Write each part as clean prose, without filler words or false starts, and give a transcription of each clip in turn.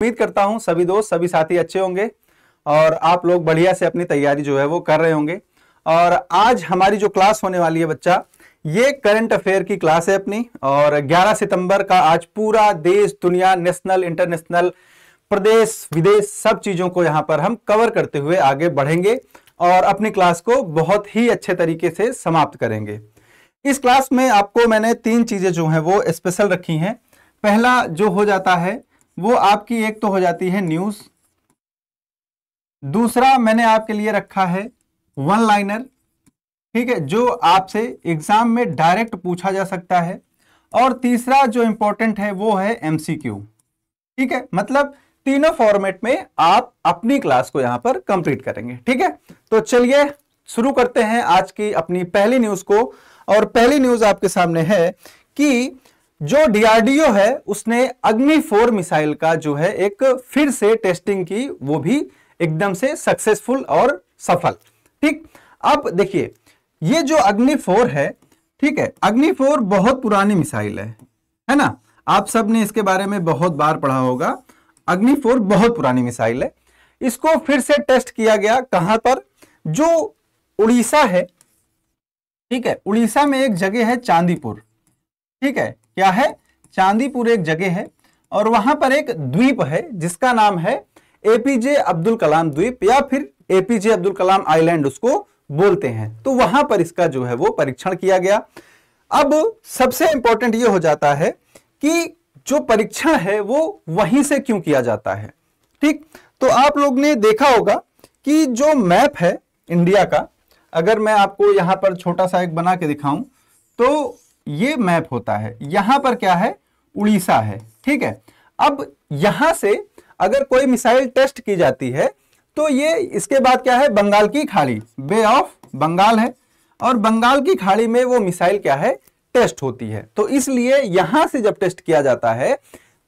उम्मीद करता हूं सभी दोस्त सभी साथी अच्छे होंगे और आप लोग बढ़िया से अपनी तैयारी जो है वो कर रहे होंगे। और आज हमारी जो क्लास होने वाली है बच्चा, ये करंट अफेयर की क्लास है अपनी। और 11 सितंबर का आज पूरा देश दुनिया, नेशनल इंटरनेशनल, प्रदेश विदेश सब चीजों को यहाँ पर हम कवर करते हुए आगे बढ़ेंगे और अपनी क्लास को बहुत ही अच्छे तरीके से समाप्त करेंगे। इस क्लास में आपको मैंने 3 चीजें जो हैं वो स्पेशल रखी हैं। पहला जो हो जाता है वो आपकी एक तो हो जाती है न्यूज, दूसरा मैंने आपके लिए रखा है वन लाइनर, ठीक है, जो आपसे एग्जाम में डायरेक्ट पूछा जा सकता है, और तीसरा जो इंपॉर्टेंट है वो है एमसीक्यू। ठीक है, मतलब तीनों फॉर्मेट में आप अपनी क्लास को यहां पर कंप्लीट करेंगे। ठीक है, तो चलिए शुरू करते हैं आज की अपनी पहली न्यूज को। और पहली न्यूज आपके सामने है कि जो डीआरडीओ है उसने अग्नि 4 मिसाइल का जो है एक फिर से टेस्टिंग की, वो भी एकदम से सक्सेसफुल और सफल। ठीक, अब देखिए ये जो अग्नि 4 है, ठीक है, अग्नि 4 बहुत पुरानी मिसाइल है ना, आप सब ने इसके बारे में बहुत बार पढ़ा होगा। अग्नि 4 बहुत पुरानी मिसाइल है, इसको फिर से टेस्ट किया गया। कहां पर? जो उड़ीसा है, ठीक है, उड़ीसा में एक जगह है चांदीपुर। ठीक है, क्या है? चांदीपुर एक जगह है और वहां पर एक द्वीप है जिसका नाम है एपीजे अब्दुल कलाम द्वीप, या फिर एपीजे अब्दुल कलाम आइलैंड उसको बोलते हैं। तो वहां पर इसका जो है वो परीक्षण किया गया। अब सबसे इंपॉर्टेंट ये हो जाता है कि जो परीक्षण है वो वहीं से क्यों किया जाता है। ठीक, तो आप लोग ने देखा होगा कि जो मैप है इंडिया का, अगर मैं आपको यहां पर छोटा सा एक बना के दिखाऊं तो ये मैप होता है। यहां पर क्या है? उड़ीसा है। ठीक है, अब यहां से अगर कोई मिसाइल टेस्ट की जाती है तो ये इसके बाद क्या है? बंगाल की खाड़ी, बे ऑफ बंगाल है, और बंगाल की खाड़ी में वो मिसाइल क्या है? टेस्ट होती है। तो इसलिए यहां से जब टेस्ट किया जाता है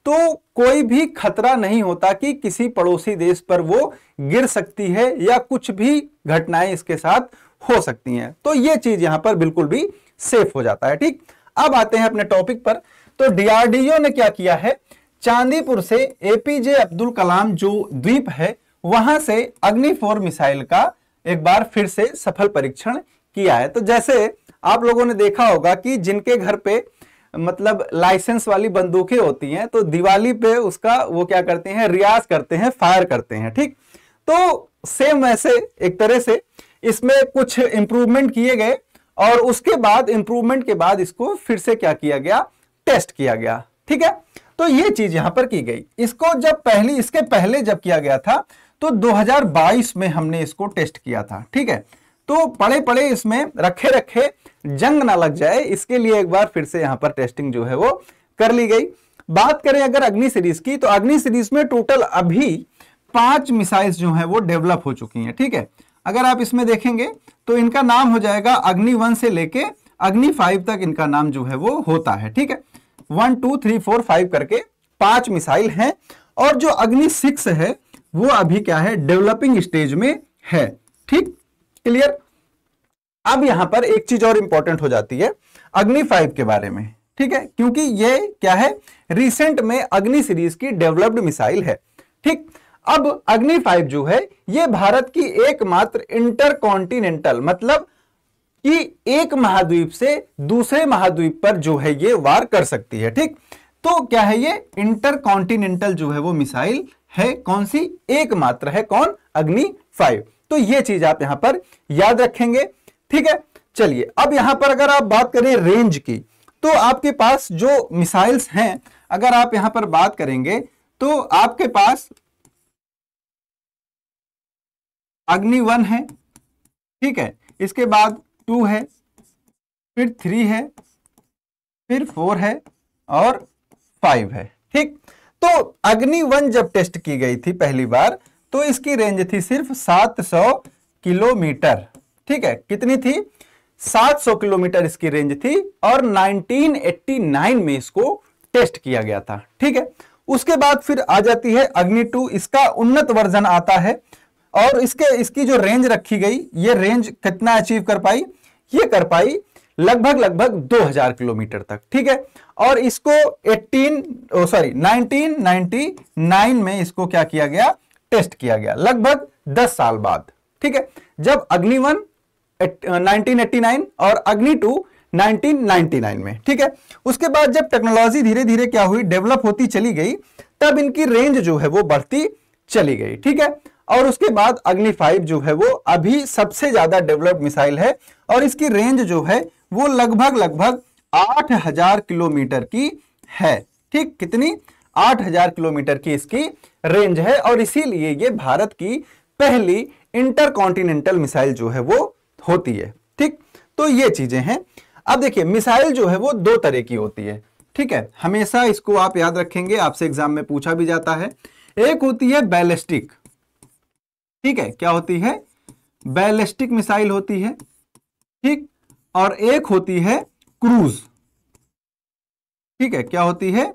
तो कोई भी खतरा नहीं होता कि किसी पड़ोसी देश पर वो गिर सकती है या कुछ भी घटनाएं इसके साथ हो सकती हैं। तो ये चीज यहां पर बिल्कुल भी सेफ हो जाता है। ठीक, अब आते हैं अपने टॉपिक पर। तो डीआरडीओ ने क्या किया है? चांदीपुर से एपीजे अब्दुल कलाम जो द्वीप है वहां से अग्नि 4 मिसाइल का एक बार फिर से सफल परीक्षण किया है। तो जैसे आप लोगों ने देखा होगा कि जिनके घर पे मतलब लाइसेंस वाली बंदूकें होती हैं तो दिवाली पे उसका वो क्या करते हैं? रियाज करते हैं, फायर करते हैं। ठीक, तो सेम वैसे एक तरह से इसमें कुछ इंप्रूवमेंट किए गए और उसके बाद इंप्रूवमेंट के बाद इसको फिर से क्या किया गया? टेस्ट किया गया। ठीक है, तो ये चीज यहां पर की गई। इसको जब इसके पहले जब किया गया था तो 2022 में हमने इसको टेस्ट किया था। ठीक है, तो पड़े पड़े इसमें रखे रखे जंग ना लग जाए, इसके लिए एक बार फिर से यहां पर टेस्टिंग जो है वो कर ली गई। बात करें अगर अग्नि सीरीज की, तो अग्नि सीरीज में टोटल अभी 5 मिसाइल्स जो है वो डेवलप हो चुकी हैं। ठीक है, अगर आप इसमें देखेंगे तो इनका नाम हो जाएगा अग्नि 1 से लेके अग्नि 5 तक इनका नाम जो है वो होता है। ठीक है, 1 2 3 4 5 करके 5 मिसाइल हैं, और जो अग्नि 6 है वो अभी क्या है? डेवलपिंग स्टेज में है। ठीक, क्लियर। अब यहां पर एक चीज और इंपॉर्टेंट हो जाती है अग्नि 5 के बारे में। ठीक है, क्योंकि ये क्या है? रिसेंट में अग्नि सीरीज की डेवलप्ड मिसाइल है। ठीक, अब अग्नि 5 जो है ये भारत की एकमात्र इंटरकॉन्टिनेंटल, मतलब कि एक महाद्वीप से दूसरे महाद्वीप पर जो है ये वार कर सकती है। ठीक, तो क्या है? ये इंटरकॉन्टिनेंटल जो है वो मिसाइल है। कौन सी? एकमात्र है। कौन? अग्नि 5। तो ये चीज आप यहां पर याद रखेंगे। ठीक है, चलिए अब यहां पर अगर आप बात करें रेंज की, तो आपके पास जो मिसाइल्स हैं, अगर आप यहां पर बात करेंगे तो आपके पास अग्नि 1 है, ठीक है, इसके बाद 2 है, फिर 3 है, फिर 4 है और 5 है। ठीक, तो अग्नि 1 जब टेस्ट की गई थी पहली बार तो इसकी रेंज थी सिर्फ 700 किलोमीटर। ठीक है, कितनी थी? 700 किलोमीटर इसकी रेंज थी, और 1989 में इसको टेस्ट किया गया था। ठीक है, उसके बाद फिर आ जाती है अग्नि 2, इसका उन्नत वर्जन आता है, और इसकी जो रेंज रखी गई, ये रेंज कितना अचीव कर पाई? ये कर पाई लगभग 2000 किलोमीटर तक, ठीक है। और इसको 1999 में इसको क्या किया गया, टेस्ट किया गया, लगभग 10 साल बाद, ठीक है। जब अग्नि 1 1989 और अग्नि 2 1999 में, ठीक है। उसके बाद जब टेक्नोलॉजी धीरे धीरे क्या हुई, डेवलप होती चली गई, तब इनकी रेंज जो है वो बढ़ती चली गई, ठीक है। और उसके बाद अग्नि 5 जो है वो अभी सबसे ज्यादा डेवलप्ड मिसाइल है और इसकी रेंज जो है वो लगभग 8000 किलोमीटर की है, ठीक। कितनी, 8000 किलोमीटर की इसकी रेंज है और इसीलिए ये भारत की पहली इंटरकॉन्टिनेंटल मिसाइल जो है वो होती है, ठीक। तो ये चीजें हैं। अब देखिए मिसाइल जो है वो दो तरह की होती है, ठीक है। हमेशा इसको आप याद रखेंगे, आपसे एग्जाम में पूछा भी जाता है। एक होती है बैलिस्टिक, ठीक है, क्या होती है, बैलिस्टिक मिसाइल होती है, ठीक। और एक होती है क्रूज, ठीक है, क्या होती है,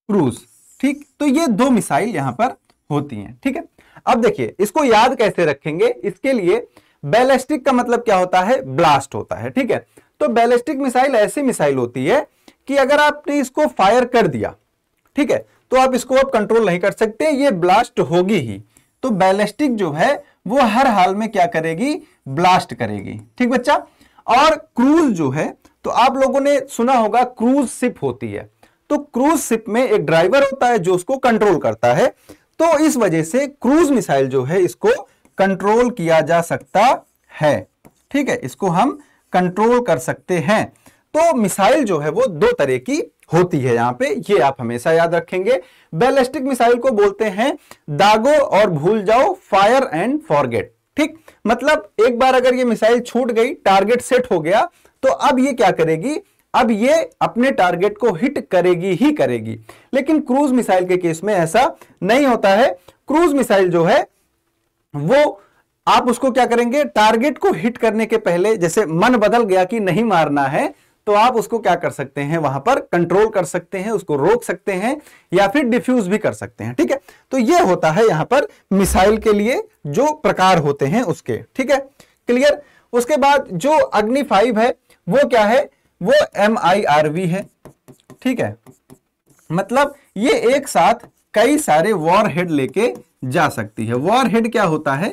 क्रूज, ठीक। तो ये दो मिसाइल यहां पर होती हैं, ठीक है। अब देखिए इसको याद कैसे रखेंगे, इसके लिए बैलिस्टिक का मतलब क्या होता है, ब्लास्ट होता है, ठीक है। तो बैलिस्टिक मिसाइल ऐसी मिसाइल होती है कि अगर आपने इसको फायर कर दिया, ठीक है, तो आप इसको अब कंट्रोल नहीं कर सकते, ये ब्लास्ट होगी ही। तो बैलिस्टिक जो है वो हर हाल में क्या करेगी, ब्लास्ट करेगी, ठीक बच्चा। और क्रूज जो है, तो आप लोगों ने सुना होगा क्रूज शिप होती है, तो क्रूज शिप में एक ड्राइवर होता है जो उसको कंट्रोल करता है। तो इस वजह से क्रूज मिसाइल जो है इसको कंट्रोल किया जा सकता है, ठीक है, इसको हम कंट्रोल कर सकते हैं। तो मिसाइल जो है वो दो तरह की होती है यहां पे, ये आप हमेशा याद रखेंगे। बैलिस्टिक मिसाइल को बोलते हैं दागो और भूल जाओ, फायर एंड फॉरगेट, ठीक। मतलब एक बार अगर ये मिसाइल छूट गई, टारगेट सेट हो गया, तो अब ये क्या करेगी, अब ये अपने टारगेट को हिट करेगी ही करेगी। लेकिन क्रूज मिसाइल के केस में ऐसा नहीं होता है। क्रूज मिसाइल जो है वो आप उसको क्या करेंगे, टारगेट को हिट करने के पहले, जैसे मन बदल गया कि नहीं मारना है, तो आप उसको क्या कर सकते हैं, वहां पर कंट्रोल कर सकते हैं, उसको रोक सकते हैं या फिर डिफ्यूज भी कर सकते हैं, ठीक है। तो ये होता है यहां पर मिसाइल के लिए जो प्रकार होते हैं उसके, ठीक है, क्लियर। उसके बाद जो अग्नि 5 है वो क्या है, वो MIRV है, ठीक है। मतलब ये एक साथ कई सारे वॉर हेड लेके जा सकती है। वॉर हेड क्या होता है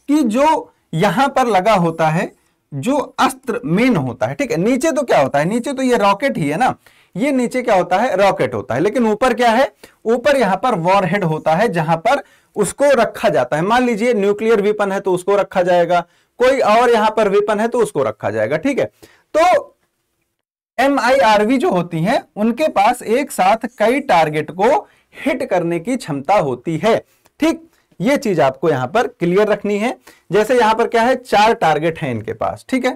कि जो यहां पर लगा होता है, जो अस्त्र मेन होता है, ठीक है। नीचे तो क्या होता है, नीचे तो ये रॉकेट ही है ना, ये नीचे क्या होता है, रॉकेट होता है। लेकिन ऊपर क्या है, ऊपर यहां पर वॉर हेड होता है जहां पर उसको रखा जाता है। मान लीजिए न्यूक्लियर वेपन है तो उसको रखा जाएगा, कोई और यहां पर वेपन है तो उसको रखा जाएगा, ठीक है। तो MIRV जो होती हैं उनके पास एक साथ कई टारगेट को हिट करने की क्षमता होती है, ठीक। ये चीज आपको यहां पर क्लियर रखनी है। जैसे यहां पर क्या है, 4 टारगेट हैं इनके पास, ठीक है।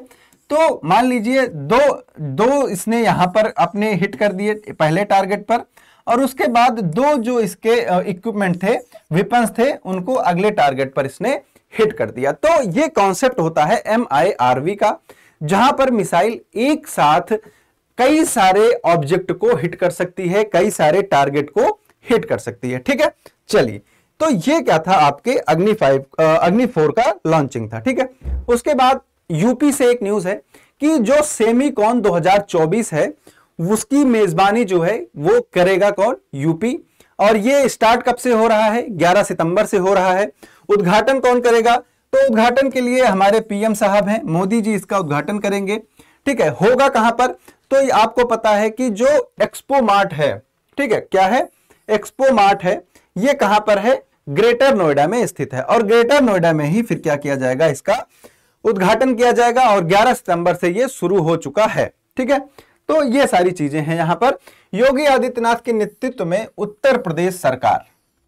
तो मान लीजिए दो इसने यहां पर अपने हिट कर दिए पहले टारगेट पर, और उसके बाद दो जो इसके इक्विपमेंट थे, वेपन्स थे, उनको अगले टारगेट पर इसने हिट कर दिया। तो ये कॉन्सेप्ट होता है MIRV का, जहां पर मिसाइल एक साथ कई सारे ऑब्जेक्ट को हिट कर सकती है, कई सारे टारगेट को हिट कर सकती है, ठीक है। चलिए, तो ये क्या था, आपके अग्नि 4 का लॉन्चिंग था, ठीक है। उसके बाद यूपी से एक न्यूज है कि जो सेमीकॉन 2024 है उसकी मेजबानी जो है वो करेगा कौन, यूपी। और ये स्टार्ट कब से हो रहा है, 11 सितंबर से हो रहा है। उद्घाटन कौन करेगा, तो उद्घाटन के लिए हमारे PM साहब हैं, मोदी जी इसका उद्घाटन करेंगे, ठीक है। होगा कहां पर, तो आपको पता है कि जो एक्सपो मार्ट है, ठीक है, क्या है, एक्सपो मार्ट है, ये कहां पर है, ग्रेटर नोएडा में स्थित है। और ग्रेटर नोएडा में ही फिर क्या किया जाएगा, इसका उद्घाटन किया जाएगा। और 11 सितंबर से ये शुरू हो चुका है, ठीक है। तो ये सारी चीजें हैं यहां पर। योगी आदित्यनाथ के नेतृत्व में उत्तर प्रदेश सरकार,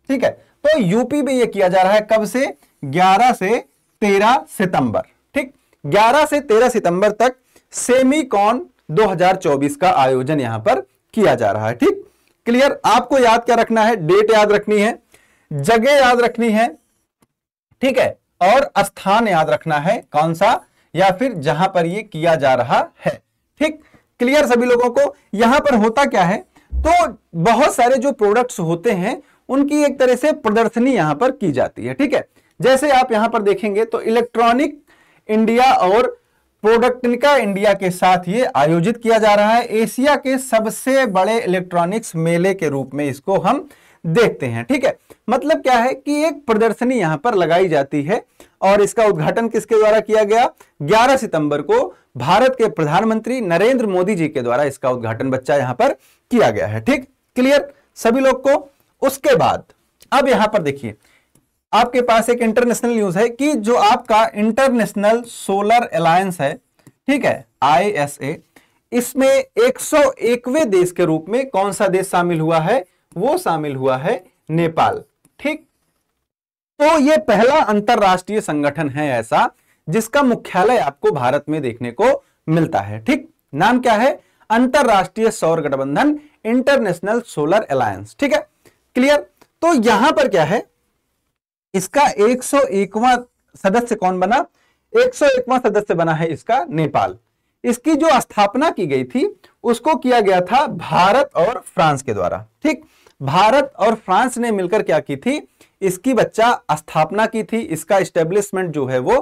ठीक है। तो यूपी में ये किया जा रहा है कब से, 11 से 13 सितंबर, ठीक। 11 से 13 सितंबर तक सेमीकॉन 2024 का आयोजन यहां पर किया जा रहा है, ठीक, क्लियर। आपको याद क्या रखना है, डेट याद रखनी है, जगह याद रखनी है, ठीक है, और स्थान याद रखना है, कौन सा, या फिर जहां पर ये किया जा रहा है, ठीक, क्लियर सभी लोगों को। यहां पर होता क्या है, तो बहुत सारे जो प्रोडक्ट्स होते हैं उनकी एक तरह से प्रदर्शनी यहां पर की जाती है, ठीक है। जैसे आप यहां पर देखेंगे तो इलेक्ट्रॉनिक इंडिया और प्रोडक्टिका इंडिया के साथ ये आयोजित किया जा रहा है। एशिया के सबसे बड़े इलेक्ट्रॉनिक्स मेले के रूप में इसको हम देखते हैं। ठीक है, मतलब क्या है कि एक प्रदर्शनी यहां पर लगाई जाती है और इसका उद्घाटन किसके द्वारा किया गया? 11 सितंबर को भारत के प्रधानमंत्री नरेंद्र मोदी जी के द्वारा इसका उद्घाटन बच्चा यहां पर किया गया है। ठीक, क्लियर सभी लोग को? उसके बाद अब यहां पर देखिए, आपके पास एक इंटरनेशनल न्यूज है कि जो आपका इंटरनेशनल सोलर अलायंस है, ठीक है, ISA, इसमें 101वें देश के रूप में कौन सा देश शामिल हुआ है? वो शामिल हुआ है नेपाल। ठीक, तो ये पहला अंतरराष्ट्रीय संगठन है ऐसा जिसका मुख्यालय आपको भारत में देखने को मिलता है। ठीक, नाम क्या है? अंतरराष्ट्रीय सौर गठबंधन, इंटरनेशनल सोलर अलायंस। ठीक है, क्लियर? तो यहां पर क्या है, इसका 101वां सदस्य कौन बना? 101वां सदस्य बना है इसका नेपाल। इसकी जो स्थापना की गई थी उसको किया गया था भारत और फ्रांस के द्वारा। ठीक, भारत और फ्रांस ने मिलकर क्या की थी? इसकी बच्चा स्थापना की थी। इसका एस्टेब्लिशमेंट जो है वो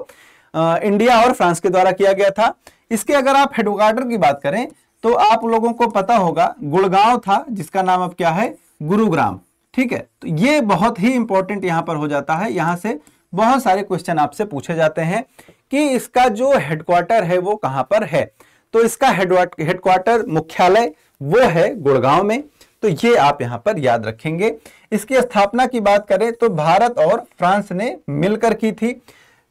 इंडिया और फ्रांस के द्वारा किया गया था। इसके अगर आप हेडक्वार्टर की बात करें तो आप लोगों को पता होगा गुड़गांव था, जिसका नाम अब क्या है? गुरुग्राम। ठीक है, तो ये बहुत ही इंपॉर्टेंट यहां पर हो जाता है। यहां से बहुत सारे क्वेश्चन आपसे पूछे जाते हैं कि इसका जो हेडक्वार्टर है वो कहां पर है। तो इसका हेडक्वार्टर मुख्यालय वो है गुड़गांव में। तो ये आप यहां पर याद रखेंगे। इसकी स्थापना की बात करें तो भारत और फ्रांस ने मिलकर की थी।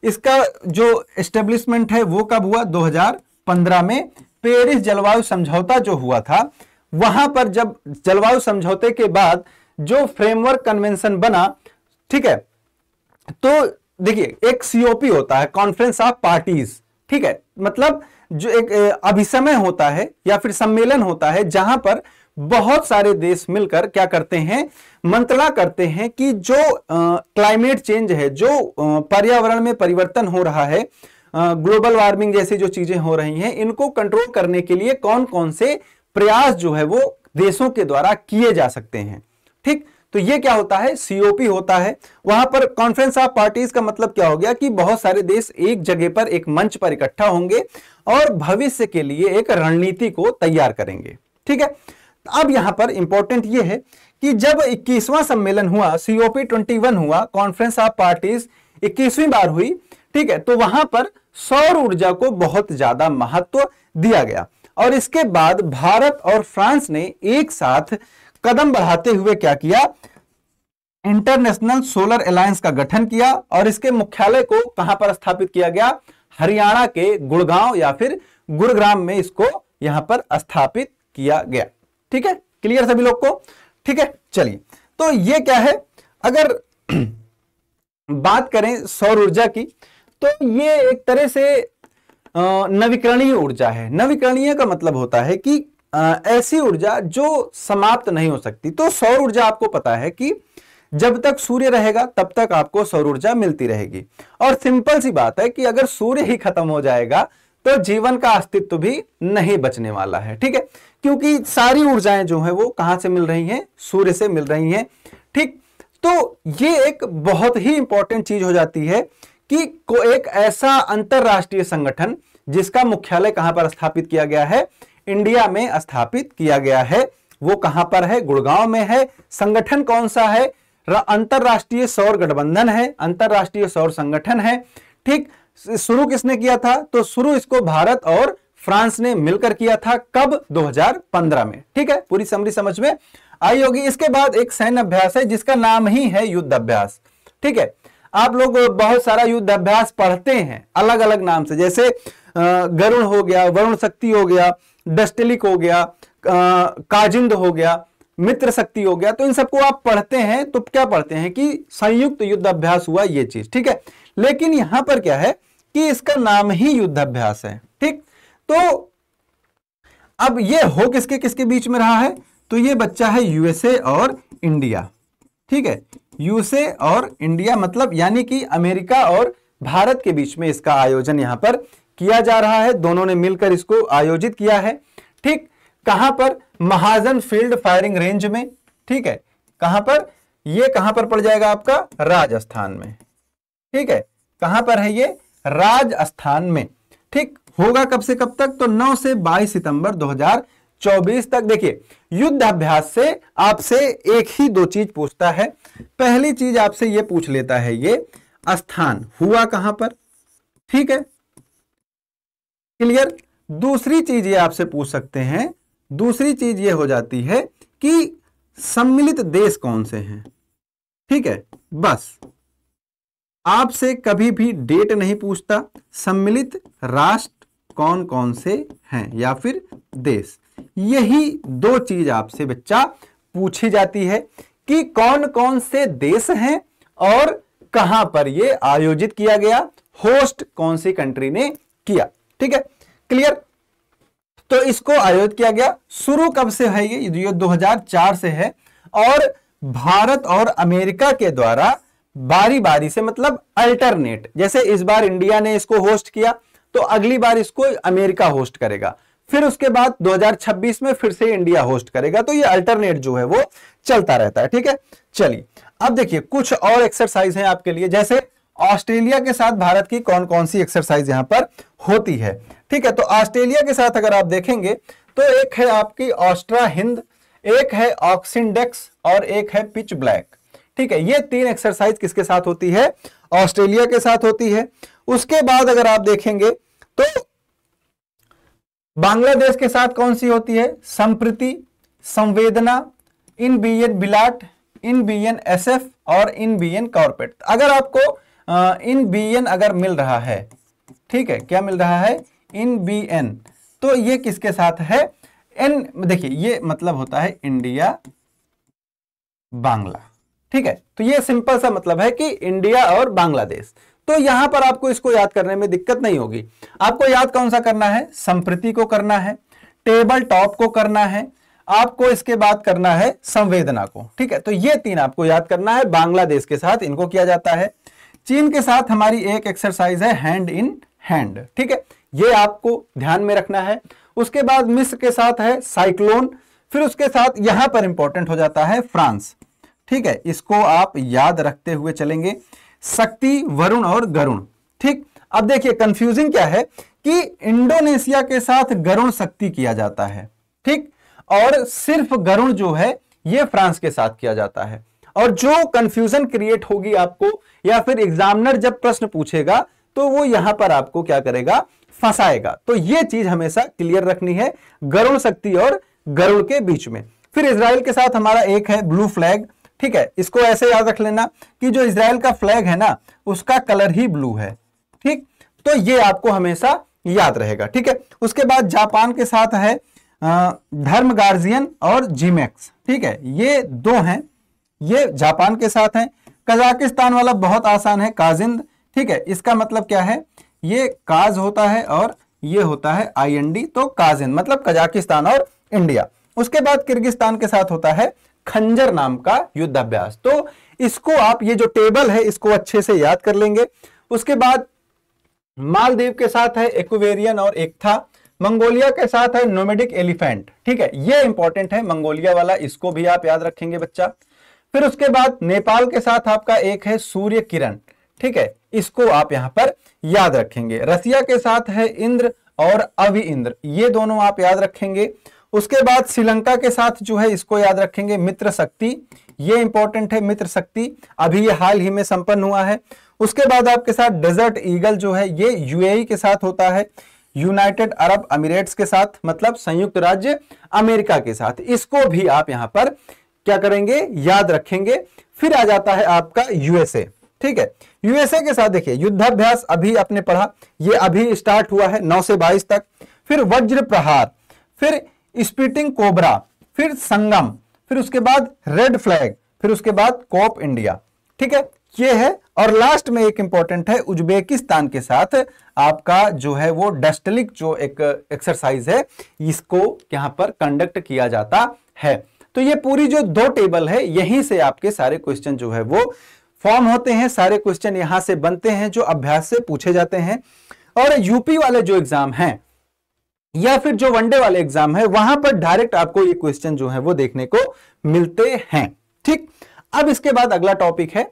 इसका जो एस्टेब्लिशमेंट है वो कब हुआ? 2015 में पेरिस जलवायु समझौता जो हुआ था, वहां पर जब जलवायु समझौते के बाद जो फ्रेमवर्क कन्वेंशन बना, ठीक है, तो देखिए एक COP होता है, कॉन्फ्रेंस ऑफ पार्टीज। ठीक है, मतलब जो एक अभिसमय होता है या फिर सम्मेलन होता है जहां पर बहुत सारे देश मिलकर क्या करते हैं? मंत्रणा करते हैं कि जो क्लाइमेट चेंज है, जो पर्यावरण में परिवर्तन हो रहा है, ग्लोबल वार्मिंग जैसी जो चीजें हो रही हैं, इनको कंट्रोल करने के लिए कौन कौन से प्रयास जो है वो देशों के द्वारा किए जा सकते हैं। ठीक, तो ये क्या होता है? COP होता है। वहां पर कॉन्फ्रेंस ऑफ पार्टीज का मतलब क्या हो गया कि बहुत सारे देश एक जगह पर, एक मंच पर इकट्ठा होंगे और भविष्य के लिए एक रणनीति को तैयार करेंगे। ठीक है, अब यहां पर इंपॉर्टेंट यह है कि जब 21वां सम्मेलन हुआ, COP21 हुआ, कॉन्फ्रेंस ऑफ पार्टीज 21वीं बार हुई, ठीक है, तो वहां पर सौर ऊर्जा को बहुत ज्यादा महत्व दिया गया और इसके बाद भारत और फ्रांस ने एक साथ कदम बढ़ाते हुए क्या किया? इंटरनेशनल सोलर अलायंस का गठन किया और इसके मुख्यालय को कहां पर स्थापित किया गया? हरियाणा के गुड़गांव या फिर गुरुग्राम में इसको यहां पर स्थापित किया गया। ठीक है, क्लियर सभी लोग को? ठीक है, चलिए, तो ये क्या है, अगर बात करें सौर ऊर्जा की तो ये एक तरह से नवीकरणीय ऊर्जा है। नवीकरणीय का मतलब होता है कि ऐसी ऊर्जा जो समाप्त नहीं हो सकती। तो सौर ऊर्जा आपको पता है कि जब तक सूर्य रहेगा तब तक आपको सौर ऊर्जा मिलती रहेगी और सिंपल सी बात है कि अगर सूर्य ही खत्म हो जाएगा तो जीवन का अस्तित्व भी नहीं बचने वाला है। ठीक है, क्योंकि सारी ऊर्जाएं जो है वो कहां से मिल रही हैं? सूर्य से मिल रही हैं। ठीक, तो ये एक बहुत ही इंपॉर्टेंट चीज हो जाती है कि एक ऐसा अंतरराष्ट्रीय संगठन जिसका मुख्यालय कहां पर स्थापित किया गया है? इंडिया में स्थापित किया गया है। वो कहां पर है? गुड़गांव में है। संगठन कौन सा है? अंतरराष्ट्रीय सौर गठबंधन है, अंतरराष्ट्रीय सौर संगठन है। ठीक, शुरू किसने किया था? तो शुरू इसको भारत और फ्रांस ने मिलकर किया था। कब? 2015 में। ठीक है, पूरी समरी समझ में आई होगी। इसके बाद एक सैन्य अभ्यास है जिसका नाम ही है युद्ध अभ्यास। ठीक है, आप लोग बहुत सारा युद्ध अभ्यास पढ़ते हैं अलग अलग नाम से, जैसे गरुण हो गया, वरुण शक्ति हो गया, डस्टेलिक हो गया, काजिंद हो गया, मित्र शक्ति हो गया। तो इन सबको आप पढ़ते हैं तो क्या पढ़ते हैं कि संयुक्त युद्ध अभ्यास हुआ ये चीज। ठीक है, लेकिन यहां पर क्या है कि इसका नाम ही युद्ध अभ्यास है। ठीक, तो अब ये हो किसके किसके बीच में रहा है? तो ये बच्चा है USA और इंडिया। ठीक है, USA और इंडिया मतलब यानी कि अमेरिका और भारत के बीच में इसका आयोजन यहां पर किया जा रहा है। दोनों ने मिलकर इसको आयोजित किया है। ठीक, कहां पर? महाजन फील्ड फायरिंग रेंज में। ठीक है, कहां पर? ये कहां पर पड़ जाएगा आपका? राजस्थान में। ठीक है, कहां पर है ये? राजस्थान में। ठीक, होगा कब से कब तक? तो 9 से 22 सितंबर 2024 तक। देखिए युद्ध अभ्यास से आपसे एक ही दो चीज पूछता है। पहली चीज आपसे ये पूछ लेता है ये स्थान हुआ कहां पर, ठीक है, क्लियर। दूसरी चीज ये आपसे पूछ सकते हैं, दूसरी चीज ये हो जाती है कि सम्मिलित देश कौन से हैं, ठीक है। बस आपसे कभी भी डेट नहीं पूछता, सम्मिलित राष्ट्र कौन कौन से हैं या फिर देश, यही दो चीज आपसे बच्चा पूछी जाती है कि कौन कौन से देश हैं और कहां पर ये आयोजित किया गया, होस्ट कौन सी कंट्री ने किया, ठीक है, क्लियर। तो इसको आयोजित किया गया, शुरू कब से है ये 2004 से है, और भारत और अमेरिका के द्वारा बारी बारी से, मतलब अल्टरनेट, जैसे इस बार इंडिया ने इसको होस्ट किया तो अगली बार इसको अमेरिका होस्ट करेगा, फिर उसके बाद 2026 में फिर से इंडिया होस्ट करेगा, तो ये अल्टरनेट जो है वो चलता रहता है, ठीक है। चलिए अब देखिए कुछ और एक्सरसाइज हैं आपके लिए, जैसे ऑस्ट्रेलिया के साथ भारत की कौन कौन सी एक्सरसाइज यहां पर होती है, ठीक है। तो ऑस्ट्रेलिया के साथ अगर आप देखेंगे तो एक है आपकी ऑस्ट्रा हिंद, एक है ऑक्सिंडेक्स और एक है पिच ब्लैक, ठीक है। ये तीन एक्सरसाइज किसके साथ होती है? ऑस्ट्रेलिया के साथ होती है। उसके बाद अगर आप देखेंगे तो बांग्लादेश के साथ कौन सी होती है? संप्रीति, संवेदना, इन बीएन बिलाट, इन बीएन एसएफ और इन बीएन कॉर्पेट। अगर आपको इन बीएन अगर मिल रहा है, ठीक है, क्या मिल रहा है? इन बीएन, तो ये किसके साथ है? एन, देखिए ये मतलब होता है इंडिया बांग्ला, ठीक है। तो ये सिंपल सा मतलब है कि इंडिया और बांग्लादेश। तो यहां पर आपको इसको याद करने में दिक्कत नहीं होगी। आपको याद कौन सा करना है? संप्रीति को करना है, टेबल टॉप को करना है, आपको इसके बाद करना है संवेदना को, ठीक है। तो ये तीन आपको याद करना है। बांग्लादेश के साथ इनको किया जाता है। चीन के साथ हमारी एक एक्सरसाइज है हैंड इन हैंड, ठीक है, ये आपको ध्यान में रखना है। उसके बाद मिस्र के साथ है साइक्लोन, फिर उसके साथ यहां पर इंपॉर्टेंट हो जाता है फ्रांस, ठीक है, इसको आप याद रखते हुए चलेंगे। शक्ति, वरुण और गरुण, ठीक। अब देखिए कंफ्यूजिंग क्या है कि इंडोनेशिया के साथ गरुण शक्ति किया जाता है, ठीक, और सिर्फ गरुण जो है ये फ्रांस के साथ किया जाता है। और जो कंफ्यूजन क्रिएट होगी आपको, या फिर एग्जामिनर जब प्रश्न पूछेगा तो वो यहां पर आपको क्या करेगा? फंसाएगा। तो ये चीज हमेशा क्लियर रखनी है गरुण शक्ति और गरुड़ के बीच में। फिर इजराइल के साथ हमारा एक है ब्लू फ्लैग, ठीक है, इसको ऐसे याद रख लेना कि जो इजराइल का फ्लैग है ना उसका कलर ही ब्लू है, ठीक। तो ये आपको हमेशा याद रहेगा, ठीक है। उसके बाद जापान के साथ है धर्म गार्जियन और जीमैक्स, ठीक है, ये दो हैं, ये जापान के साथ हैं। कजाकिस्तान वाला बहुत आसान है, काजिंद, ठीक है, इसका मतलब क्या है? ये काज होता है और ये होता है आईएनडी, तो काजिंद मतलब कजाकिस्तान और इंडिया। उसके बाद किर्गिस्तान के साथ होता है खंजर नाम का युद्ध अभ्यास। तो इसको आप, ये जो टेबल है इसको अच्छे से याद कर लेंगे। उसके बाद मालदीव के साथ है एक्वेरियन और एकथा। मंगोलिया के साथ है नोमेडिक एलिफेंट, ठीक है, ये इंपॉर्टेंट है मंगोलिया वाला, इसको भी आप याद रखेंगे बच्चा। फिर उसके बाद नेपाल के साथ आपका एक है सूर्य किरण, ठीक है, इसको आप यहां पर याद रखेंगे। रसिया के साथ है इंद्र और अवि इंद्र, ये दोनों आप याद रखेंगे। उसके बाद श्रीलंका के साथ जो है इसको याद रखेंगे मित्र शक्ति, ये इंपॉर्टेंट है मित्र शक्ति, अभी ये हाल ही में संपन्न हुआ है। उसके बाद आपके साथ डेजर्ट ईगल जो है ये यूएई के साथ होता है, यूनाइटेड अरब अमीरेट्स के साथ, मतलब संयुक्त राज्य अमेरिका के साथ, इसको भी आप यहां पर क्या करेंगे? याद रखेंगे। फिर आ जाता है आपका यूएसए, ठीक है, यूएसए के साथ देखिए युद्धाभ्यास अभी आपने पढ़ा, ये अभी स्टार्ट हुआ है 9 से 22 तक। फिर वज्र प्रहार, फिर स्पीटिंग कोबरा, फिर संगम, फिर उसके बाद रेड फ्लैग, फिर उसके बाद कॉप इंडिया, ठीक है, ये है। और लास्ट में एक इंपॉर्टेंट है उज्बेकिस्तान के साथ आपका जो है वो डस्टलिक जो एक एक्सरसाइज है, इसको यहां पर कंडक्ट किया जाता है। तो ये पूरी जो दो टेबल है यहीं से आपके सारे क्वेश्चन जो है वो फॉर्म होते हैं, सारे क्वेश्चन यहां से बनते हैं जो अभ्यास से पूछे जाते हैं। और यूपी वाले जो एग्जाम हैं या फिर जो वनडे वाले एग्जाम है वहां पर डायरेक्ट आपको ये क्वेश्चन जो है वो देखने को मिलते हैं, ठीक। अब इसके बाद अगला टॉपिक है,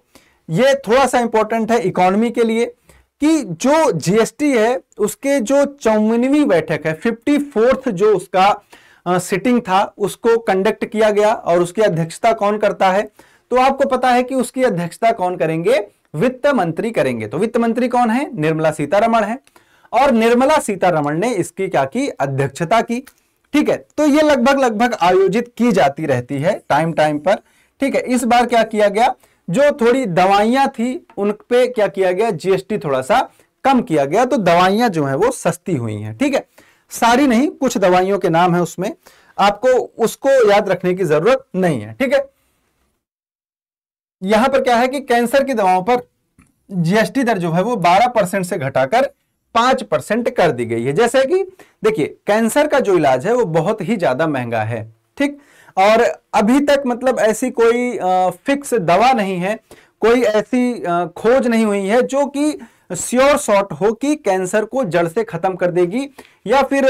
ये थोड़ा सा इंपॉर्टेंट है इकोनॉमी के लिए। कि जो जीएसटी है उसके जो 54वीं बैठक है, 54th जो उसका सिटिंग था, उसको कंडक्ट किया गया और उसकी अध्यक्षता कौन करता है? तो आपको पता है कि उसकी अध्यक्षता कौन करेंगे? वित्त मंत्री करेंगे। तो वित्त मंत्री कौन है? निर्मला सीतारमण है। और निर्मला सीतारमण ने इसकी क्या की? अध्यक्षता की। ठीक है, तो ये लगभग आयोजित की जाती रहती है टाइम टाइम पर। ठीक है, इस बार क्या किया गया? जो थोड़ी दवाइयां थी उन पे क्या किया गया? जीएसटी थोड़ा सा कम किया गया, तो दवाइयां जो है वो सस्ती हुई हैं। ठीक है, सारी नहीं, कुछ दवाइयों के नाम है उसमें, आपको उसको याद रखने की जरूरत नहीं है। ठीक है, यहां पर क्या है कि कैंसर की दवाओं पर जीएसटी दर जो है वो 12% से घटाकर 5% कर दी गई है। जैसे कि देखिए, कैंसर का जो इलाज है वो बहुत ही ज्यादा महंगा है। ठीक, और अभी तक मतलब ऐसी कोई फिक्स दवा नहीं है, कोई ऐसी खोज नहीं हुई है जो कि श्योर शॉट हो कि कैंसर को जड़ से खत्म कर देगी, या फिर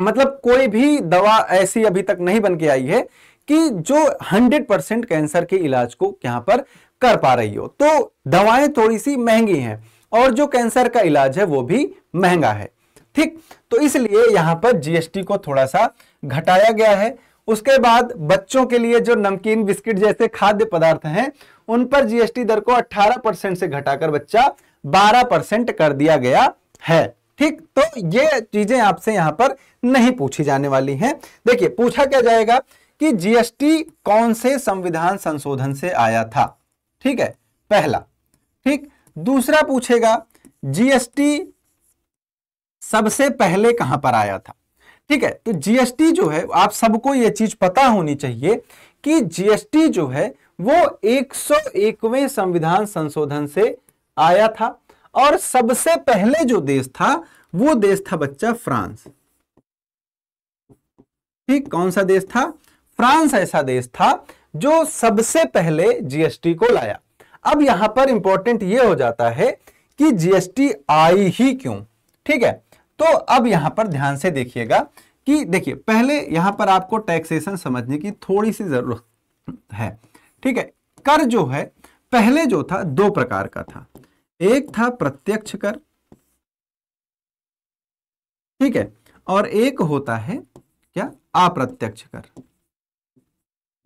मतलब कोई भी दवा ऐसी अभी तक नहीं बन के आई है कि जो 100% कैंसर के इलाज को यहां पर कर पा रही हो। तो दवाएं थोड़ी सी महंगी हैं और जो कैंसर का इलाज है वो भी महंगा है। ठीक, तो इसलिए यहां पर जीएसटी को थोड़ा सा घटाया गया है। उसके बाद बच्चों के लिए जो नमकीन, बिस्किट जैसे खाद्य पदार्थ हैं उन पर जीएसटी दर को 18% से घटाकर बच्चा 12% कर दिया गया है। ठीक, तो ये चीजें आपसे यहां पर नहीं पूछी जाने वाली हैं। देखिए, पूछा क्या जाएगा कि जीएसटी कौन से संविधान संशोधन से आया था? ठीक है, पहला। ठीक, दूसरा पूछेगा जीएसटी सबसे पहले कहां पर आया था? ठीक है, तो जीएसटी जो है, आप सबको यह चीज पता होनी चाहिए कि जीएसटी जो है वो 101वें संविधान संशोधन से आया था, और सबसे पहले जो देश था वो देश था बच्चा फ्रांस। ठीक, कौन सा देश था? फ्रांस ऐसा देश था जो सबसे पहले जीएसटी को लाया। अब यहां पर इंपॉर्टेंट यह हो जाता है कि जीएसटी आई ही क्यों। ठीक है, तो अब यहां पर ध्यान से देखिएगा कि देखिए, पहले यहां पर आपको टैक्सेशन समझने की थोड़ी सी जरूरत है। ठीक है, कर जो है पहले जो था दो प्रकार का था, एक था प्रत्यक्ष कर, ठीक है, और एक होता है क्या? अप्रत्यक्ष कर,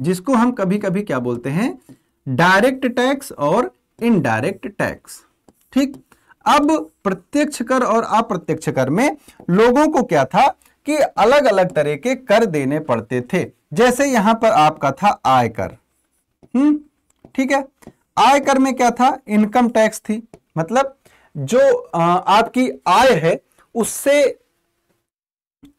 जिसको हम कभी कभी क्या बोलते हैं? डायरेक्ट टैक्स और इनडायरेक्ट टैक्स। ठीक, अब प्रत्यक्ष कर और अप्रत्यक्ष कर में लोगों को क्या था कि अलग अलग तरह के कर देने पड़ते थे। जैसे यहां पर आपका था आयकर। ठीक है, आयकर में क्या था? इनकम टैक्स थी, मतलब जो आपकी आय है उससे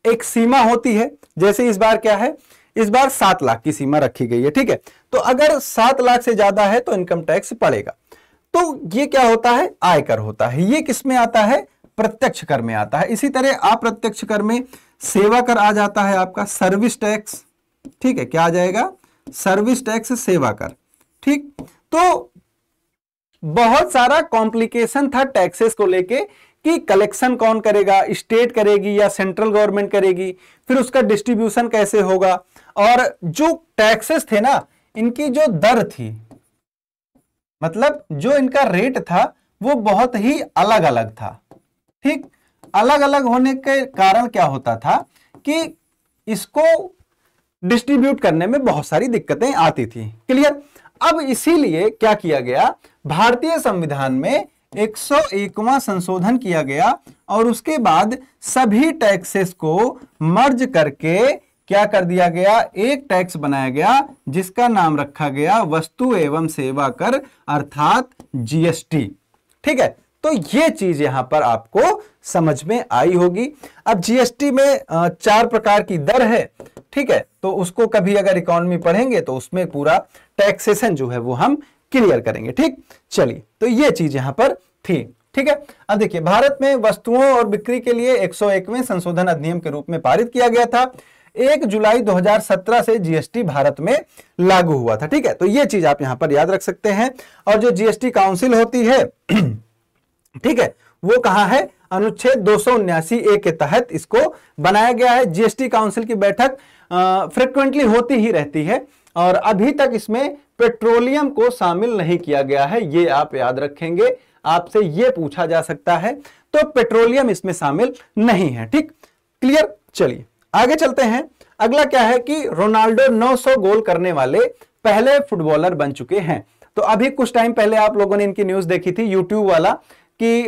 एक सीमा होती है। जैसे इस बार क्या है? इस बार 7 लाख की सीमा रखी गई है। ठीक है, तो अगर 7 लाख से ज्यादा है तो इनकम टैक्स पड़ेगा। तो ये क्या होता है? आयकर होता है। ये किस में आता है? प्रत्यक्ष कर में आता है। इसी तरह अप्रत्यक्ष कर में सेवा कर आ जाता है आपका, सर्विस टैक्स। ठीक है, क्या आ जाएगा? सर्विस टैक्स, सेवा कर। ठीक, तो बहुत सारा कॉम्प्लिकेशन था टैक्सेस को लेके कि कलेक्शन कौन करेगा, स्टेट करेगी या सेंट्रल गवर्नमेंट करेगी, फिर उसका डिस्ट्रीब्यूशन कैसे होगा, और जो टैक्सेस थे ना, इनकी जो दर थी, मतलब जो इनका रेट था वो बहुत ही अलग अलग था। ठीक, अलग अलग होने के कारण क्या होता था कि इसको डिस्ट्रीब्यूट करने में बहुत सारी दिक्कतें आती थी। क्लियर? अब इसीलिए क्या किया गया? भारतीय संविधान में 101वां संशोधन किया गया और उसके बाद सभी टैक्सेस को मर्ज करके क्या कर दिया गया? एक टैक्स बनाया गया जिसका नाम रखा गया वस्तु एवं सेवा कर, अर्थात जीएसटी। ठीक है, तो ये चीज यहां पर आपको समझ में आई होगी। अब जीएसटी में 4 प्रकार की दर है। ठीक है, तो उसको कभी अगर इकोनॉमी पढ़ेंगे तो उसमें पूरा टैक्सेशन जो है वो हम क्लियर करेंगे। ठीक, चलिए, तो ये चीज यहां पर थी। ठीक है, अब देखिए, भारत में वस्तुओं और बिक्री के लिए 101वें संशोधन अधिनियम के रूप में पारित किया गया था। 1 जुलाई 2017 से जीएसटी भारत में लागू हुआ था। ठीक है, तो ये चीज आप यहां पर याद रख सकते हैं। और जो जीएसटी काउंसिल होती है ठीक है, वो कहां है? अनुच्छेद 279A के तहत इसको बनाया गया है। जीएसटी काउंसिल की बैठक फ्रिक्वेंटली होती ही रहती है और अभी तक इसमें पेट्रोलियम को शामिल नहीं किया गया है, ये आप याद रखेंगे। आपसे ये पूछा जा सकता है, तो पेट्रोलियम इसमें शामिल नहीं है। ठीक, क्लियर। चलिए आगे चलते हैं। अगला क्या है कि रोनाल्डो 900 गोल करने वाले पहले फुटबॉलर बन चुके हैं। तो अभी कुछ टाइम पहले आप लोगों ने इनकी न्यूज देखी थी, यूट्यूब वाला, कि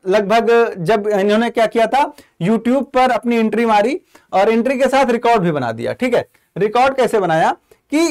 लगभग जब इन्होंने क्या किया था, यूट्यूब पर अपनी एंट्री मारी और एंट्री के साथ रिकॉर्ड भी बना दिया। ठीक है, रिकॉर्ड कैसे बनाया कि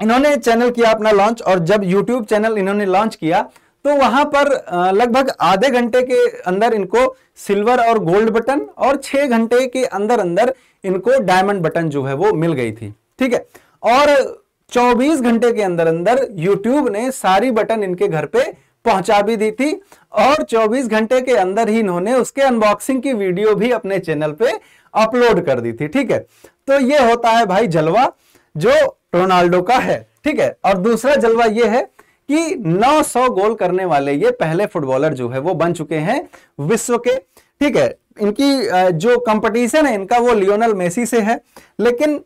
इन्होंने चैनल किया अपना लॉन्च, और जब यूट्यूब चैनल इन्होंने लॉन्च किया तो वहां पर लगभग आधे घंटे के अंदर इनको सिल्वर और गोल्ड बटन, और 6 घंटे के अंदर अंदर इनको डायमंड बटन जो है वो मिल गई थी। ठीक है, और 24 घंटे के अंदर अंदर यूट्यूब ने सारी बटन इनके घर पे पहुंचा भी दी थी, और 24 घंटे के अंदर ही इन्होंने उसके अनबॉक्सिंग की वीडियो भी अपने चैनल पे अपलोड कर दी थी। ठीक है, तो ये होता है भाई जलवा जो रोनाल्डो का है। ठीक है, और दूसरा जलवा ये है कि 900 गोल करने वाले ये पहले फुटबॉलर जो है वो बन चुके हैं विश्व के। ठीक है, इनकी जो कंपटीशन है इनका वो लियोनेल मेसी से है, लेकिन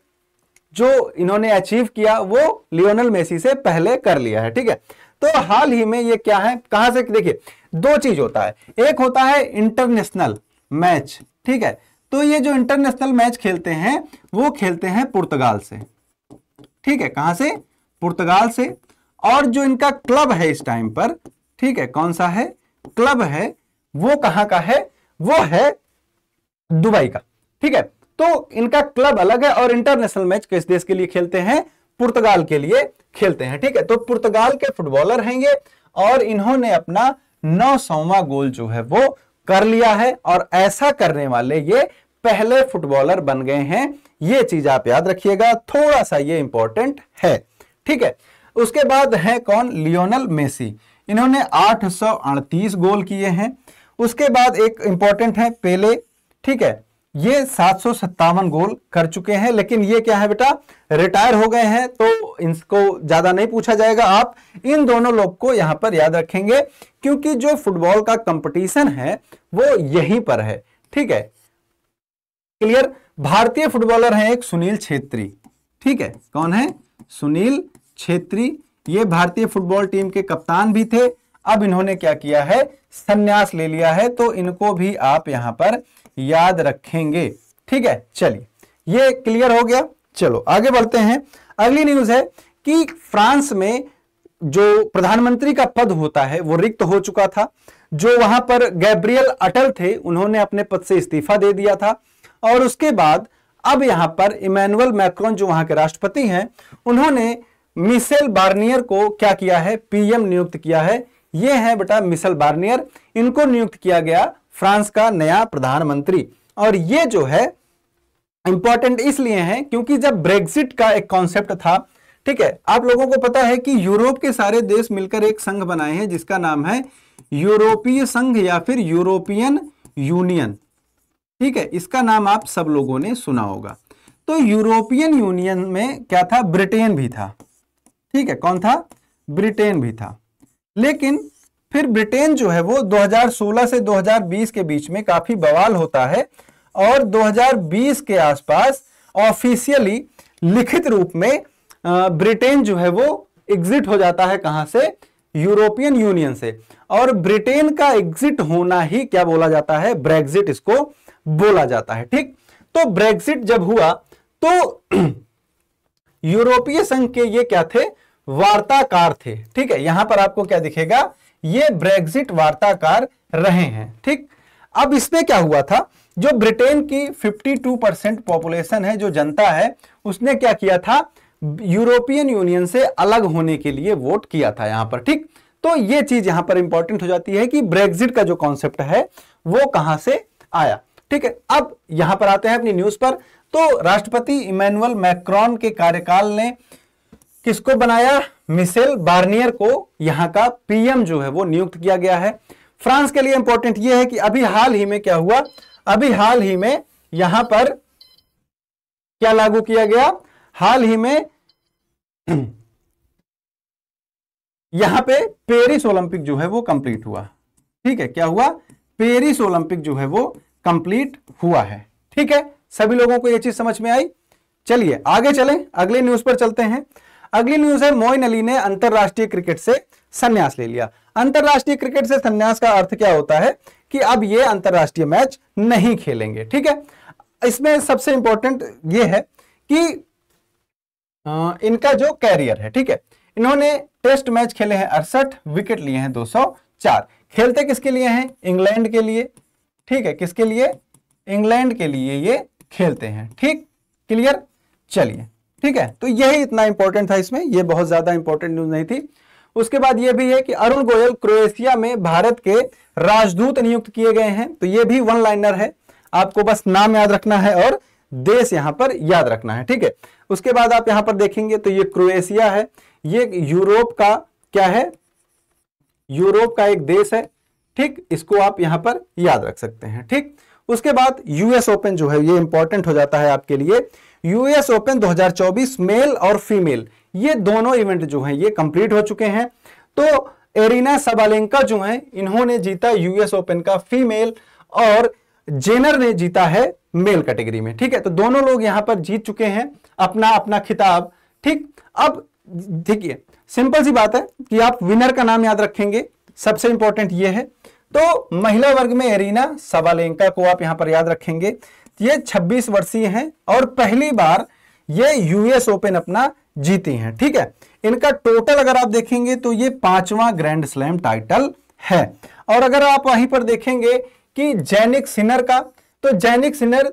जो इन्होंने अचीव किया वो लियोनेल मेसी से पहले कर लिया है। ठीक है, तो हाल ही में ये क्या है, कहां से, देखिए दो चीज होता है, एक होता है इंटरनेशनल मैच। ठीक है, तो ये जो इंटरनेशनल मैच खेलते हैं वो खेलते हैं पुर्तगाल से। ठीक है, कहां से, पुर्तगाल से। और जो इनका क्लब है इस टाइम पर, ठीक है, कौन सा है क्लब है, वो कहां का है, वो है दुबई का। ठीक है, तो इनका क्लब अलग है और इंटरनेशनल मैच किस देश के लिए खेलते हैं, पुर्तगाल के लिए खेलते हैं। ठीक है, तो पुर्तगाल के फुटबॉलर हैं ये, और इन्होंने अपना 900वां गोल जो है वो कर लिया है, और ऐसा करने वाले ये पहले फुटबॉलर बन गए हैं। ये चीज आप याद रखिएगा, थोड़ा सा ये इंपॉर्टेंट है। ठीक है, उसके बाद है कौन, लियोनेल मेसी, इन्होंने 838 गोल किए हैं। उसके बाद एक इंपॉर्टेंट है पेले। ठीक है, ये 757 गोल कर चुके हैं, लेकिन ये क्या है बेटा, रिटायर हो गए हैं, तो इनको ज्यादा नहीं पूछा जाएगा। आप इन दोनों लोग को यहां पर याद रखेंगे, क्योंकि जो फुटबॉल का कंपटीशन है वो यहीं पर है। ठीक है, क्लियर। भारतीय फुटबॉलर हैं एक सुनील छेत्री। ठीक है, कौन है, सुनील छेत्री, ये भारतीय फुटबॉल टीम के कप्तान भी थे। अब इन्होंने क्या किया है, संन्यास ले लिया है, तो इनको भी आप यहां पर याद रखेंगे। ठीक है, चलिए ये क्लियर हो गया। चलो आगे बढ़ते हैं। अगली न्यूज है कि फ्रांस में जो प्रधानमंत्री का पद होता है वो रिक्त हो चुका था। जो वहां पर गैब्रियल अटल थे उन्होंने अपने पद से इस्तीफा दे दिया था, और उसके बाद अब यहां पर इमैनुअल मैक्रोन जो वहां के राष्ट्रपति हैं, उन्होंने मिशेल बार्नियर को क्या किया है, पीएम नियुक्त किया है। ये है बेटा मिशेल बार्नियर, इनको नियुक्त किया गया फ्रांस का नया प्रधानमंत्री। और ये जो है इंपॉर्टेंट इसलिए है क्योंकि जब ब्रेक्सिट का एक कॉन्सेप्ट था, ठीक है, आप लोगों को पता है कि यूरोप के सारे देश मिलकर एक संघ बनाए हैं जिसका नाम है यूरोपीय संघ या फिर यूरोपियन यूनियन। ठीक है, इसका नाम आप सब लोगों ने सुना होगा। तो यूरोपियन यूनियन में क्या था, ब्रिटेन भी था। ठीक है, कौन था, ब्रिटेन भी था। लेकिन फिर ब्रिटेन जो है वो 2016 से 2020 के बीच में काफी बवाल होता है, और 2020 के आसपास ऑफिशियली लिखित रूप में ब्रिटेन जो है वो एग्जिट हो जाता है, कहां से, यूरोपियन यूनियन से। और ब्रिटेन का एग्जिट होना ही क्या बोला जाता है, ब्रेक्सिट इसको बोला जाता है। ठीक, तो ब्रेक्सिट जब हुआ तो यूरोपीय संघ के ये क्या थे, वार्ताकार थे। ठीक है, यहां पर आपको क्या दिखेगा, ये ब्रेक्सिट वार्ताकार रहे हैं। ठीक, अब इसमें क्या हुआ था, जो ब्रिटेन की 52% पॉपुलेशन है, जो जनता है, उसने क्या किया था, यूरोपियन यूनियन से अलग होने के लिए वोट किया था यहां पर। ठीक, तो ये चीज यहां पर इंपॉर्टेंट हो जाती है कि ब्रेक्सिट का जो कॉन्सेप्ट है वो कहां से आया। ठीक है, अब यहां पर आते हैं अपनी न्यूज पर। तो राष्ट्रपति इमैनुअल मैक्रोन के कार्यकाल ने किसको बनाया, मिशेल बार्नियर को यहां का पीएम जो है वो नियुक्त किया गया है। फ्रांस के लिए इंपॉर्टेंट यह है कि अभी हाल ही में क्या हुआ, अभी हाल ही में यहां पर क्या लागू किया गया, हाल ही में यहां पे पेरिस ओलंपिक जो है वो कंप्लीट हुआ। ठीक है, क्या हुआ, पेरिस ओलंपिक जो है वो कंप्लीट हुआ है। ठीक है, सभी लोगों को यह चीज समझ में आई। चलिए आगे चलें, अगले न्यूज पर चलते हैं। अगली न्यूज है, मोइन अली ने अंतरराष्ट्रीय क्रिकेट से संन्यास ले लिया। अंतरराष्ट्रीय क्रिकेट से संन्यास का अर्थ क्या होता है कि अब ये अंतरराष्ट्रीय मैच नहीं खेलेंगे। ठीक है, इसमें सबसे इंपॉर्टेंट ये है कि इनका जो कैरियर है, ठीक है, इन्होंने टेस्ट मैच खेले हैं 68, विकेट लिए हैं 204। खेलते किसके लिए हैं? इंग्लैंड के लिए। ठीक है, किसके लिए? इंग्लैंड के लिए ये खेलते हैं। ठीक, क्लियर? चलिए, ठीक है, तो यही इतना इंपॉर्टेंट था इसमें, ये बहुत ज्यादा इंपॉर्टेंट न्यूज नहीं थी। उसके बाद ये भी है कि अरुण गोयल क्रोएशिया में भारत के राजदूत नियुक्त किए गए हैं। तो ये भी वन लाइनर है, आपको बस नाम याद रखना है और देश यहां पर याद रखना है। ठीक है, उसके बाद आप यहां पर देखेंगे तो ये क्रोएशिया है, ये यूरोप का क्या है? यूरोप का एक देश है। ठीक, इसको आप यहां पर याद रख सकते हैं। ठीक, उसके बाद यूएस ओपन जो है ये इंपॉर्टेंट हो जाता है आपके लिए। यूएस ओपन 2024 मेल और फीमेल ये दोनों इवेंट जो हैं ये कंप्लीट हो चुके हैं। तो एरिना सबालेंका जो हैं इन्होंने जीता यूएस ओपन का फीमेल और जेनर ने जीता है मेल कैटेगरी में। ठीक है, तो दोनों लोग यहां पर जीत चुके हैं अपना अपना खिताब। ठीक, अब देखिए सिंपल सी बात है कि आप विनर का नाम याद रखेंगे, सबसे इंपॉर्टेंट ये है। तो महिला वर्ग में एरिना सबालेंका को आप यहां पर याद रखेंगे। ये 26 वर्षीय हैं और पहली बार ये यूएस ओपन अपना जीती हैं। ठीक है, इनका टोटल अगर आप देखेंगे तो ये 5वां ग्रैंड स्लैम टाइटल है। और अगर आप वहीं पर देखेंगे कि जैनिक सिनर का, तो जैनिक सिनर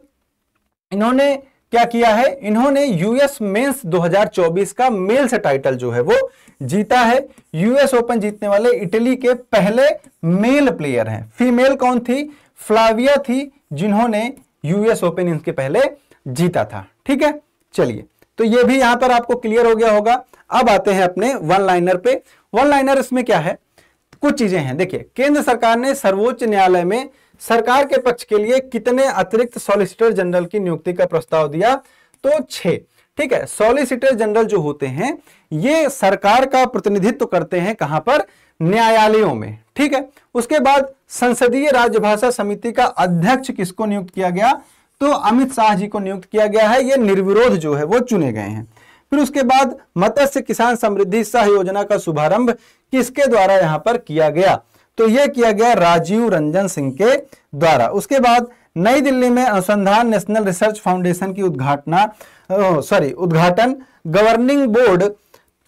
इन्होंने क्या किया है? इन्होंने यूएस मेंस 2024 का मेल्स टाइटल जो है वो जीता है। यूएस ओपन जीतने वाले इटली के पहले मेल प्लेयर हैं। फीमेल कौन थी? फ्लाविया थी, जिन्होंने यूएस ओपन इनके पहले जीता था। ठीक है, चलिए, तो ये भी यहां पर आपको क्लियर हो गया होगा। अब आते हैं अपने वन लाइनर पे। वन लाइनर इसमें क्या है? कुछ चीजें हैं। देखिए, केंद्र सरकार ने सर्वोच्च न्यायालय में सरकार के पक्ष के लिए कितने अतिरिक्त सॉलिसिटर जनरल की नियुक्ति का प्रस्ताव दिया? तो 6। ठीक है, सॉलिसिटर जनरल जो होते हैं ये सरकार का प्रतिनिधित्व करते हैं कहां पर? न्यायालयों में। ठीक है, उसके बाद संसदीय राजभाषा समिति का अध्यक्ष किसको नियुक्त किया गया? तो अमित शाह जी को नियुक्त किया गया है। ये निर्विरोध जो है वो चुने गए हैं। फिर उसके बाद मत्स्य किसान समृद्धि सह योजना का शुभारंभ किसके द्वारा यहां पर किया गया? तो यह किया गया राजीव रंजन सिंह के द्वारा। उसके बाद नई दिल्ली में अनुसंधान नेशनल रिसर्च फाउंडेशन की उद्घाटन गवर्निंग बोर्ड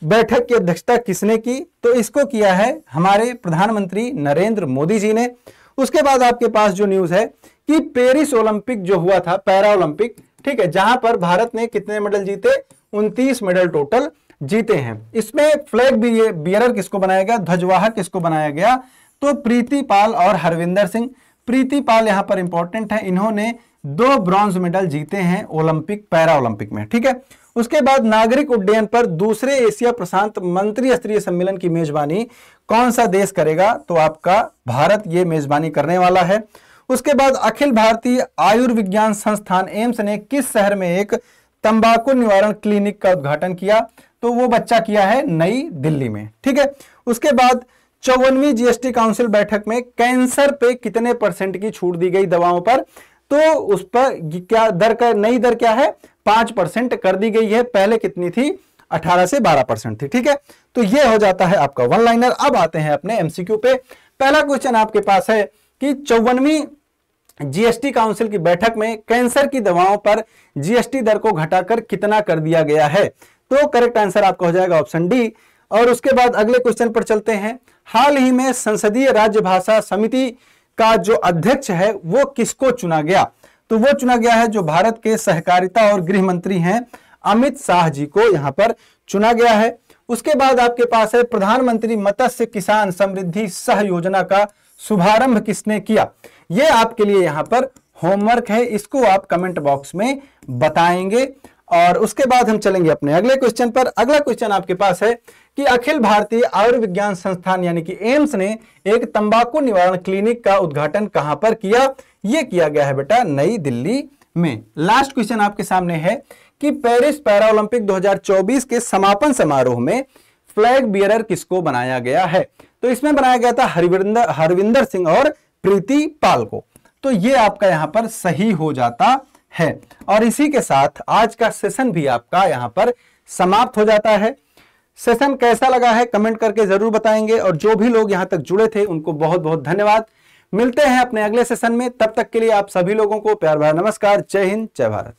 बैठक की अध्यक्षता किसने की? तो इसको किया है हमारे प्रधानमंत्री नरेंद्र मोदी जी ने। उसके बाद आपके पास जो न्यूज है कि पेरिस ओलंपिक जो हुआ था, पैरा ओलंपिक, ठीक है, जहां पर भारत ने कितने मेडल जीते? 29 मेडल टोटल जीते हैं। इसमें फ्लैग बियरर किसको बनाया गया? ध्वजवाहक किसको बनाया गया? तो प्रीति पाल और हरविंदर सिंह। प्रीति पाल यहां पर इंपॉर्टेंट है, इन्होंने 2 ब्रॉन्ज मेडल जीते हैं ओलंपिक पैरा ओलंपिक में। ठीक है, उसके बाद नागरिक उड्डयन पर दूसरे एशिया प्रशांत मंत्री स्तरीय सम्मेलन की मेजबानी कौन सा देश करेगा? तो आपका भारत ये मेजबानी करने वाला है। उसके बाद अखिल भारतीय आयुर्विज्ञान संस्थान एम्स ने किस शहर में एक तंबाकू निवारण क्लिनिक का उद्घाटन किया? तो वो बच्चा किया है नई दिल्ली में। ठीक है, उसके बाद 54वीं जीएसटी काउंसिल बैठक में कैंसर पे कितने % की छूट दी गई दवाओं पर? तो उस पर क्या दर का नई दर क्या है? 5% कर दी गई है। पहले कितनी थी? 18 से 12% थी। ठीक है, तो ये हो जाता है आपका वन लाइनर। अब आते हैं अपने एमसीक्यू पे। पहला क्वेश्चन आपके पास है कि 54वीं जीएसटी काउंसिल की बैठक में कैंसर की दवाओं पर जीएसटी दर को घटाकर कितना कर दिया गया है? तो करेक्ट आंसर आपका हो जाएगा ऑप्शन डी। और उसके बाद अगले क्वेश्चन पर चलते हैं। हाल ही में संसदीय राजभाषा समिति का जो अध्यक्ष है वो किसको चुना गया? तो वो चुना गया है जो भारत के सहकारिता और गृह मंत्री हैं अमित शाह जी को यहां पर चुना गया है। उसके बाद आपके पास है प्रधानमंत्री मत्स्य किसान समृद्धि सह योजना का शुभारंभ किसने किया? ये आपके लिए यहां पर होमवर्क है, इसको आप कमेंट बॉक्स में बताएंगे। और उसके बाद हम चलेंगे अपने अगले क्वेश्चन पर। अगला क्वेश्चन आपके पास है कि अखिल भारतीय आयुर्विज्ञान संस्थान यानी कि एम्स ने एक तंबाकू निवारण क्लिनिक का उद्घाटन कहां पर किया? यह किया गया है बेटा नई दिल्ली में। लास्ट क्वेश्चन आपके सामने है कि पेरिस पैरा ओलंपिक 2024 के समापन समारोह में फ्लैग बियरर किसको बनाया गया है? तो इसमें बनाया गया था हरविंदर सिंह और प्रीति पाल को। तो ये आपका यहां पर सही हो जाता है। और इसी के साथ आज का सेशन भी आपका यहां पर समाप्त हो जाता है। सेशन कैसा लगा है कमेंट करके जरूर बताएंगे, और जो भी लोग यहां तक जुड़े थे उनको बहुत बहुत धन्यवाद। मिलते हैं अपने अगले सेशन में, तब तक के लिए आप सभी लोगों को प्यार भरा नमस्कार। जय हिंद, जय भारत।